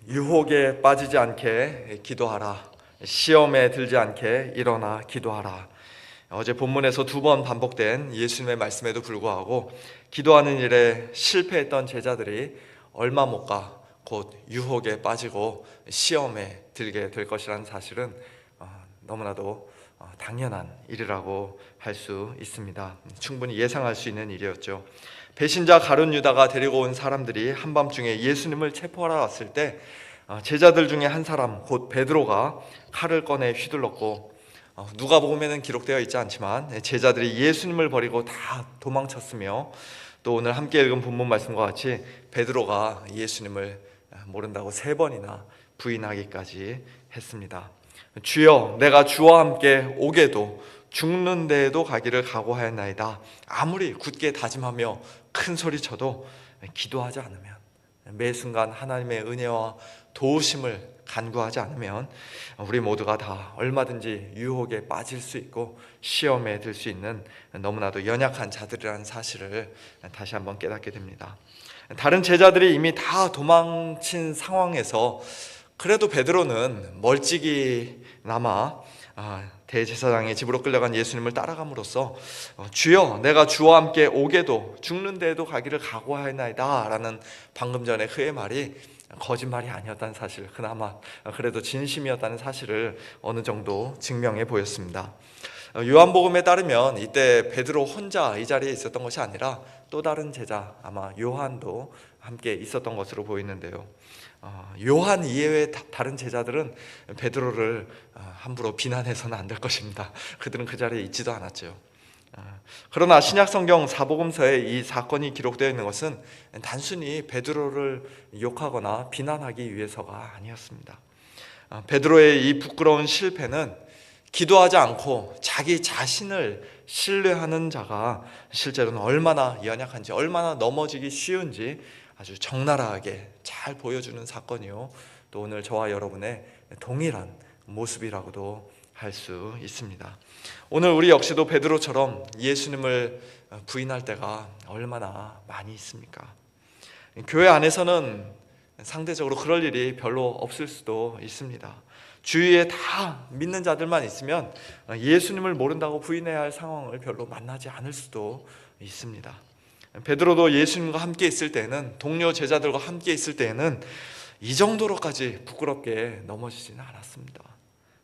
유혹에 빠지지 않게 기도하라. 시험에 들지 않게 일어나 기도하라. 어제 본문에서 두 번 반복된 예수님의 말씀에도 불구하고 기도하는 일에 실패했던 제자들이 얼마 못 가 곧 유혹에 빠지고 시험에 들게 될 것이라는 사실은 너무나도 당연한 일이라고 할 수 있습니다. 충분히 예상할 수 있는 일이었죠. 배신자 가룟 유다가 데리고 온 사람들이 한밤중에 예수님을 체포하러 왔을 때 제자들 중에 한 사람 곧 베드로가 칼을 꺼내 휘둘렀고, 누가복음에는 기록되어 있지 않지만 제자들이 예수님을 버리고 다 도망쳤으며, 또 오늘 함께 읽은 본문 말씀과 같이 베드로가 예수님을 모른다고 3번이나 부인하기까지 했습니다. 주여, 내가 주와 함께 오게도 죽는 데에도 가기를 각오하였나이다. 아무리 굳게 다짐하며 큰 소리 쳐도 기도하지 않으면, 매 순간 하나님의 은혜와 도우심을 간구하지 않으면 우리 모두가 다 얼마든지 유혹에 빠질 수 있고 시험에 들 수 있는 너무나도 연약한 자들이라는 사실을 다시 한번 깨닫게 됩니다. 다른 제자들이 이미 다 도망친 상황에서 그래도 베드로는 멀찍이나마 대제사장의 집으로 끌려간 예수님을 따라감으로써 주여, 내가 주와 함께 오게도 죽는 데에도 가기를 각오하였나이다 라는 방금 전에 그의 말이 거짓말이 아니었다는 사실, 그나마 그래도 진심이었다는 사실을 어느 정도 증명해 보였습니다. 요한복음에 따르면 이때 베드로 혼자 이 자리에 있었던 것이 아니라 또 다른 제자, 아마 요한도 함께 있었던 것으로 보이는데요. 요한 이외의 다른 제자들은 베드로를 함부로 비난해서는 안 될 것입니다. 그들은 그 자리에 있지도 않았죠. 그러나 신약성경 사복음서에 이 사건이 기록되어 있는 것은 단순히 베드로를 욕하거나 비난하기 위해서가 아니었습니다. 베드로의 이 부끄러운 실패는 기도하지 않고 자기 자신을 신뢰하는 자가 실제로는 얼마나 연약한지, 얼마나 넘어지기 쉬운지 아주 적나라하게 잘 보여주는 사건이요, 또 오늘 저와 여러분의 동일한 모습이라고도 할 수 있습니다. 오늘 우리 역시도 베드로처럼 예수님을 부인할 때가 얼마나 많이 있습니까? 교회 안에서는 상대적으로 그럴 일이 별로 없을 수도 있습니다. 주위에 다 믿는 자들만 있으면 예수님을 모른다고 부인해야 할 상황을 별로 만나지 않을 수도 있습니다. 베드로도 예수님과 함께 있을 때는, 동료 제자들과 함께 있을 때에는 이 정도로까지 부끄럽게 넘어지지는 않았습니다.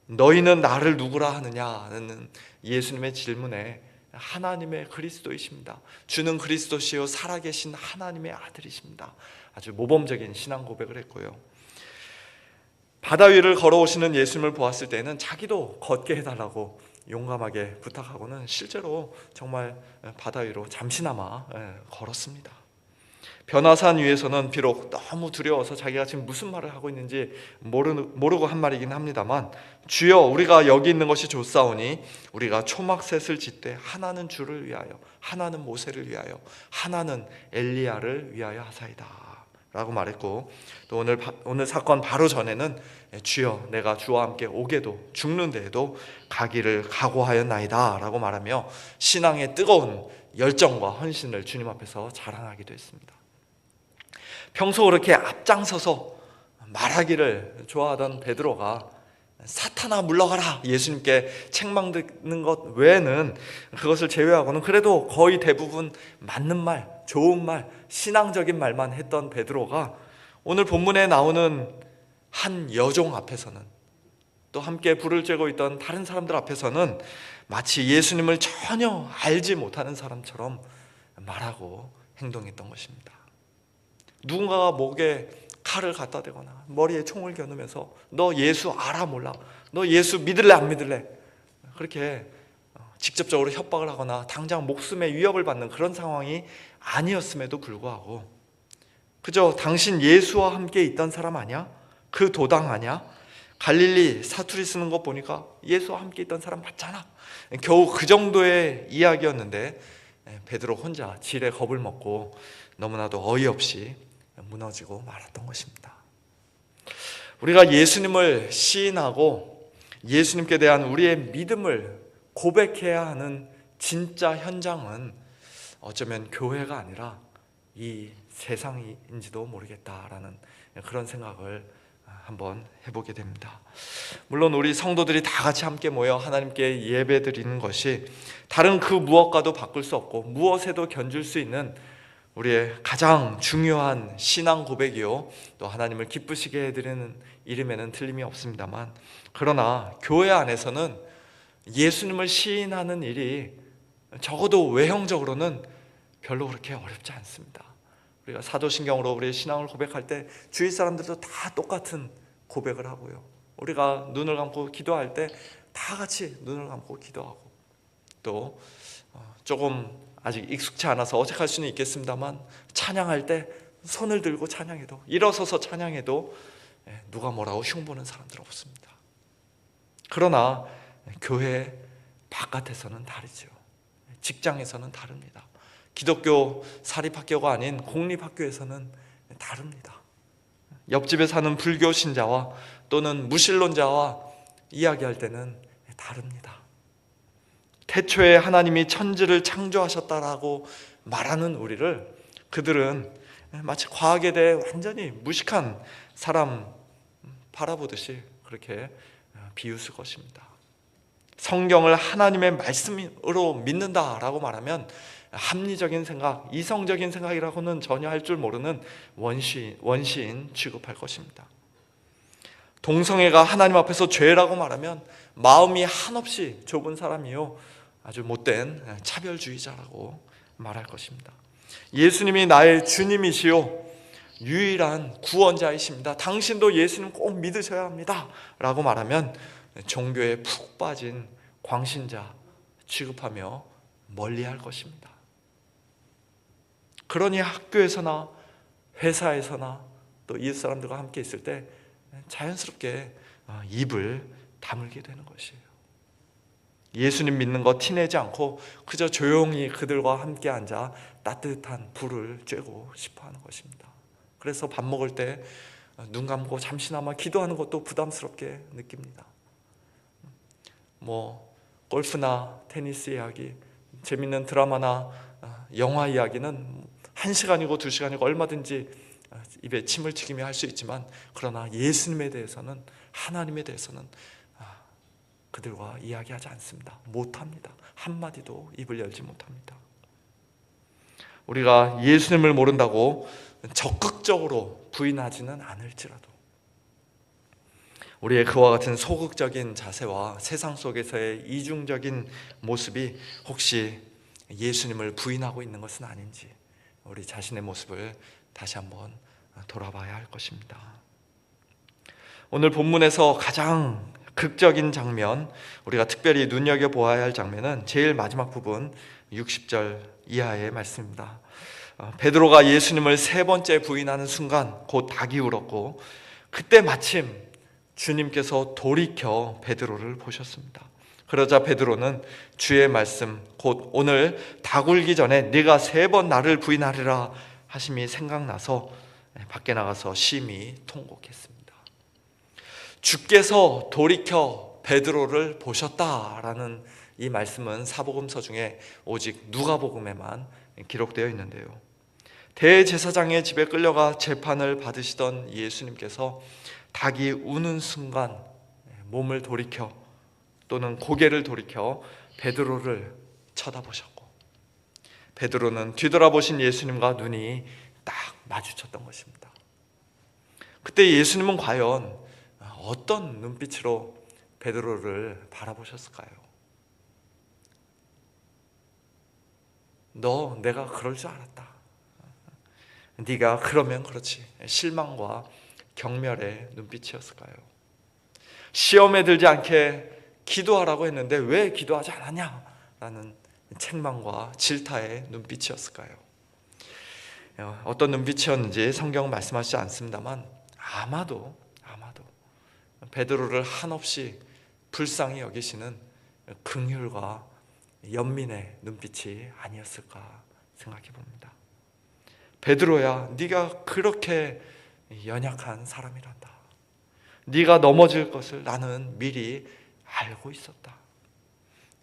너희는 나를 누구라 하느냐는 예수님의 질문에 하나님의 그리스도이십니다. 주는 그리스도시요 살아계신 하나님의 아들이십니다. 아주 모범적인 신앙 고백을 했고요. 바다 위를 걸어오시는 예수님을 보았을 때는 자기도 걷게 해달라고 용감하게 부탁하고는 실제로 정말 바다 위로 잠시나마 걸었습니다. 변화산 위에서는 비록 너무 두려워서 자기가 지금 무슨 말을 하고 있는지 모르고 한 말이긴 합니다만, 주여, 우리가 여기 있는 것이 좋사오니 우리가 초막셋을 짓되 하나는 주를 위하여, 하나는 모세를 위하여, 하나는 엘리야를 위하여 하사이다 라고 말했고, 또 오늘 사건 바로 전에는 주여, 내가 주와 함께 오게도 죽는 데에도 가기를 각오하였나이다 라고 말하며 신앙의 뜨거운 열정과 헌신을 주님 앞에서 자랑하기도 했습니다. 평소 그렇게 앞장서서 말하기를 좋아하던 베드로가 사탄아 물러가라 예수님께 책망 듣는 것 외에는, 그것을 제외하고는 그래도 거의 대부분 맞는 말, 좋은 말, 신앙적인 말만 했던 베드로가 오늘 본문에 나오는 한 여종 앞에서는, 또 함께 불을 쬐고 있던 다른 사람들 앞에서는 마치 예수님을 전혀 알지 못하는 사람처럼 말하고 행동했던 것입니다. 누군가가 목에 칼을 갖다 대거나 머리에 총을 겨누면서 너 예수 알아 몰라? 너 예수 믿을래 안 믿을래? 그렇게 직접적으로 협박을 하거나 당장 목숨의 위협을 받는 그런 상황이 아니었음에도 불구하고 그저 당신 예수와 함께 있던 사람 아니야? 그 도당 아니야? 갈릴리 사투리 쓰는 거 보니까 예수와 함께 있던 사람 맞잖아. 겨우 그 정도의 이야기였는데 베드로 혼자 지레 겁을 먹고 너무나도 어이없이 무너지고 말았던 것입니다. 우리가 예수님을 시인하고 예수님께 대한 우리의 믿음을 고백해야 하는 진짜 현장은 어쩌면 교회가 아니라 이 세상인지도 모르겠다라는 그런 생각을 한번 해보게 됩니다. 물론 우리 성도들이 다 같이 함께 모여 하나님께 예배드리는 것이 다른 그 무엇과도 바꿀 수 없고 무엇에도 견줄 수 있는 우리의 가장 중요한 신앙 고백이요, 또 하나님을 기쁘시게 해드리는 일임에는 틀림이 없습니다만, 그러나 교회 안에서는 예수님을 시인하는 일이 적어도 외형적으로는 별로 그렇게 어렵지 않습니다. 우리가 사도신경으로 우리의 신앙을 고백할 때 주위 사람들도 다 똑같은 고백을 하고요, 우리가 눈을 감고 기도할 때 다 같이 눈을 감고 기도하고, 또 조금 아직 익숙치 않아서 어색할 수는 있겠습니다만 찬양할 때 손을 들고 찬양해도, 일어서서 찬양해도 누가 뭐라고 흉보는 사람들 없습니다. 그러나 교회 바깥에서는 다르죠. 직장에서는 다릅니다. 기독교 사립학교가 아닌 공립학교에서는 다릅니다. 옆집에 사는 불교 신자와 또는 무신론자와 이야기할 때는 다릅니다. 태초에 하나님이 천지를 창조하셨다라고 말하는 우리를 그들은 마치 과학에 대해 완전히 무식한 사람 바라보듯이 그렇게 비웃을 것입니다. 성경을 하나님의 말씀으로 믿는다라고 말하면 합리적인 생각, 이성적인 생각이라고는 전혀 할 줄 모르는 원시인 취급할 것입니다. 동성애가 하나님 앞에서 죄라고 말하면 마음이 한없이 좁은 사람이요, 아주 못된 차별주의자라고 말할 것입니다. 예수님이 나의 주님이시요 유일한 구원자이십니다, 당신도 예수님 꼭 믿으셔야 합니다 라고 말하면 종교에 푹 빠진 광신자 취급하며 멀리할 것입니다. 그러니 학교에서나 회사에서나 또 이웃 사람들과 함께 있을 때 자연스럽게 입을 다물게 되는 것이에요. 예수님 믿는 거 티내지 않고 그저 조용히 그들과 함께 앉아 따뜻한 불을 쬐고 싶어하는 것입니다. 그래서 밥 먹을 때 눈 감고 잠시나마 기도하는 것도 부담스럽게 느낍니다. 골프나 테니스 이야기, 재밌는 드라마나 영화 이야기는 1시간이고 2시간이고 얼마든지 입에 침을 튀기며 할 수 있지만, 그러나 예수님에 대해서는, 하나님에 대해서는 그들과 이야기하지 않습니다. 못합니다. 한마디도 입을 열지 못합니다. 우리가 예수님을 모른다고 적극적으로 부인하지는 않을지라도 우리의 그와 같은 소극적인 자세와 세상 속에서의 이중적인 모습이 혹시 예수님을 부인하고 있는 것은 아닌지 우리 자신의 모습을 다시 한번 돌아봐야 할 것입니다. 오늘 본문에서 가장 극적인 장면, 우리가 특별히 눈여겨보아야 할 장면은 제일 마지막 부분 60절 이하의 말씀입니다. 베드로가 예수님을 3번째 부인하는 순간 곧 닭이 울었고, 그때 마침 주님께서 돌이켜 베드로를 보셨습니다. 그러자 베드로는 주의 말씀, 곧 오늘 닭 울기 전에 네가 3번 나를 부인하리라 하심이 생각나서 밖에 나가서 심히 통곡했습니다. 주께서 돌이켜 베드로를 보셨다라는 이 말씀은 사복음서 중에 오직 누가복음에만 기록되어 있는데요, 대제사장의 집에 끌려가 재판을 받으시던 예수님께서 닭이 우는 순간 몸을 돌이켜 또는 고개를 돌이켜 베드로를 쳐다보셨고, 베드로는 뒤돌아보신 예수님과 눈이 딱 마주쳤던 것입니다. 그때 예수님은 과연 어떤 눈빛으로 베드로를 바라보셨을까요? 너 내가 그럴 줄 알았다, 네가 그러면 그렇지, 실망과 경멸의 눈빛이었을까요? 시험에 들지 않게 기도하라고 했는데 왜 기도하지 않았냐라는 책망과 질타의 눈빛이었을까요? 어떤 눈빛이었는지 성경은 말씀하시지 않습니다만 아마도 베드로를 한없이 불쌍히 여기시는 긍휼과 연민의 눈빛이 아니었을까 생각해 봅니다. 베드로야, 네가 그렇게 연약한 사람이란다. 네가 넘어질 것을 나는 미리 알고 있었다.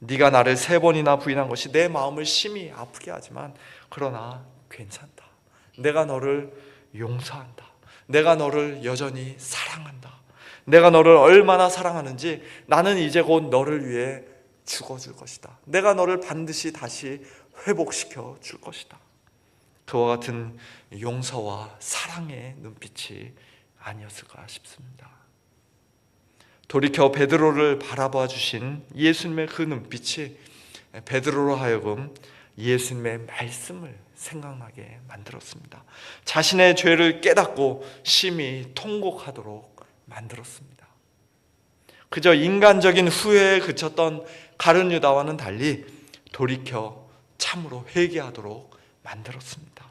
네가 나를 3번이나 부인한 것이 내 마음을 심히 아프게 하지만 그러나 괜찮다. 내가 너를 용서한다. 내가 너를 여전히 사랑한다. 내가 너를 얼마나 사랑하는지 나는 이제 곧 너를 위해 죽어줄 것이다. 내가 너를 반드시 다시 회복시켜 줄 것이다. 그와 같은 용서와 사랑의 눈빛이 아니었을까 싶습니다. 돌이켜 베드로를 바라봐 주신 예수님의 그 눈빛이 베드로로 하여금 예수님의 말씀을 생각나게 만들었습니다. 자신의 죄를 깨닫고 심히 통곡하도록 만들었습니다. 그저 인간적인 후회에 그쳤던 가룟 유다와는 달리 돌이켜 참으로 회개하도록 만들었습니다.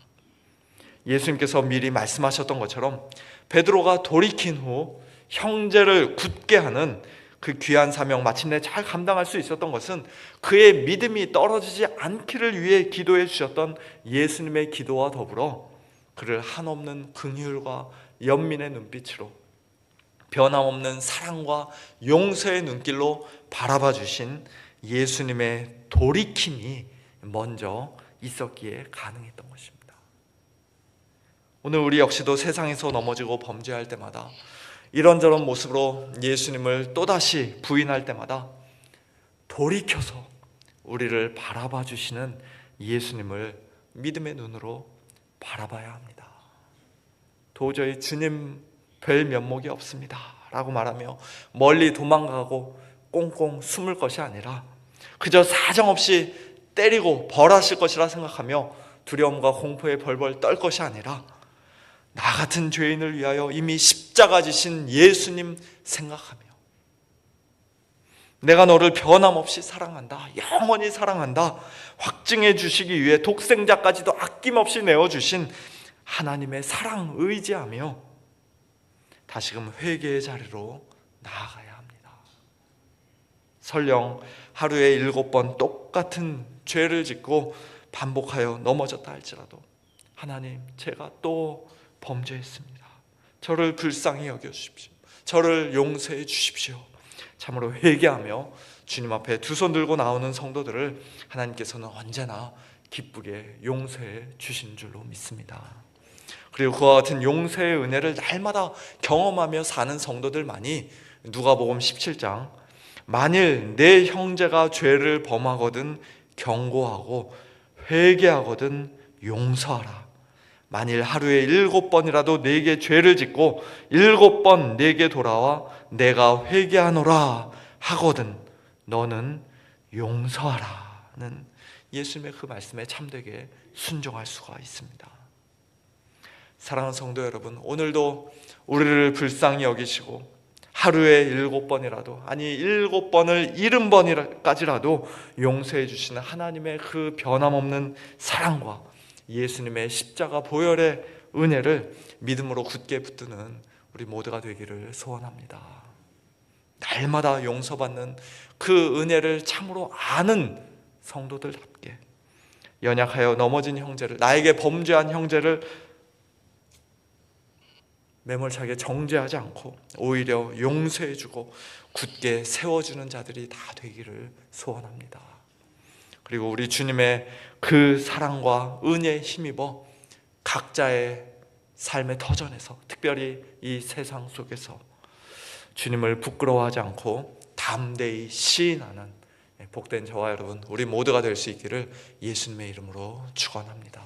예수님께서 미리 말씀하셨던 것처럼 베드로가 돌이킨 후 형제를 굳게 하는 그 귀한 사명 마침내 잘 감당할 수 있었던 것은 그의 믿음이 떨어지지 않기를 위해 기도해 주셨던 예수님의 기도와 더불어 그를 한없는 긍휼과 연민의 눈빛으로 변함없는 사랑과 용서의 눈길로 바라봐 주신 예수님의 돌이킴이 먼저 있었기에 가능했던 것입니다. 오늘 우리 역시도 세상에서 넘어지고 범죄할 때마다 이런저런 모습으로 예수님을 또다시 부인할 때마다 돌이켜서 우리를 바라봐 주시는 예수님을 믿음의 눈으로 바라봐야 합니다. 도저히 주님 뵐 면목이 없습니다 라고 말하며 멀리 도망가고 꽁꽁 숨을 것이 아니라 그저 사정없이 때리고 벌하실 것이라 생각하며 두려움과 공포에 벌벌 떨 것이 아니라 나 같은 죄인을 위하여 이미 십자가 지신 예수님 생각하며 내가 너를 변함없이 사랑한다, 영원히 사랑한다 확증해 주시기 위해 독생자까지도 아낌없이 내어주신 하나님의 사랑 의지하며 다시금 회개의 자리로 나아가야 합니다. 설령 하루에 7번 똑같은 죄를 짓고 반복하여 넘어졌다 할지라도 하나님, 제가 또 범죄했습니다. 저를 불쌍히 여겨주십시오. 저를 용서해 주십시오. 참으로 회개하며 주님 앞에 두 손 들고 나오는 성도들을 하나님께서는 언제나 기쁘게 용서해 주신 줄로 믿습니다. 그리고 그와 같은 용서의 은혜를 날마다 경험하며 사는 성도들만이 누가복음 17장 만일 내 형제가 죄를 범하거든 경고하고 회개하거든 용서하라. 만일 하루에 7번이라도 내게 죄를 짓고 7번 내게 돌아와 내가 회개하노라 하거든 너는 용서하라는 예수님의 그 말씀에 참되게 순종할 수가 있습니다. 사랑하는 성도 여러분, 오늘도 우리를 불쌍히 여기시고 하루에 7번이라도 아니 7번을 70번까지라도 용서해 주시는 하나님의 그 변함없는 사랑과 예수님의 십자가 보혈의 은혜를 믿음으로 굳게 붙드는 우리 모두가 되기를 소원합니다. 날마다 용서받는 그 은혜를 참으로 아는 성도들답게 연약하여 넘어진 형제를, 나에게 범죄한 형제를 매몰차게 정죄하지 않고 오히려 용서해주고 굳게 세워주는 자들이 다 되기를 소원합니다. 그리고 우리 주님의 그 사랑과 은혜에 힘입어 각자의 삶의 터전에서 특별히 이 세상 속에서 주님을 부끄러워하지 않고 담대히 시인하는 복된 저와 여러분 우리 모두가 될 수 있기를 예수님의 이름으로 축원합니다.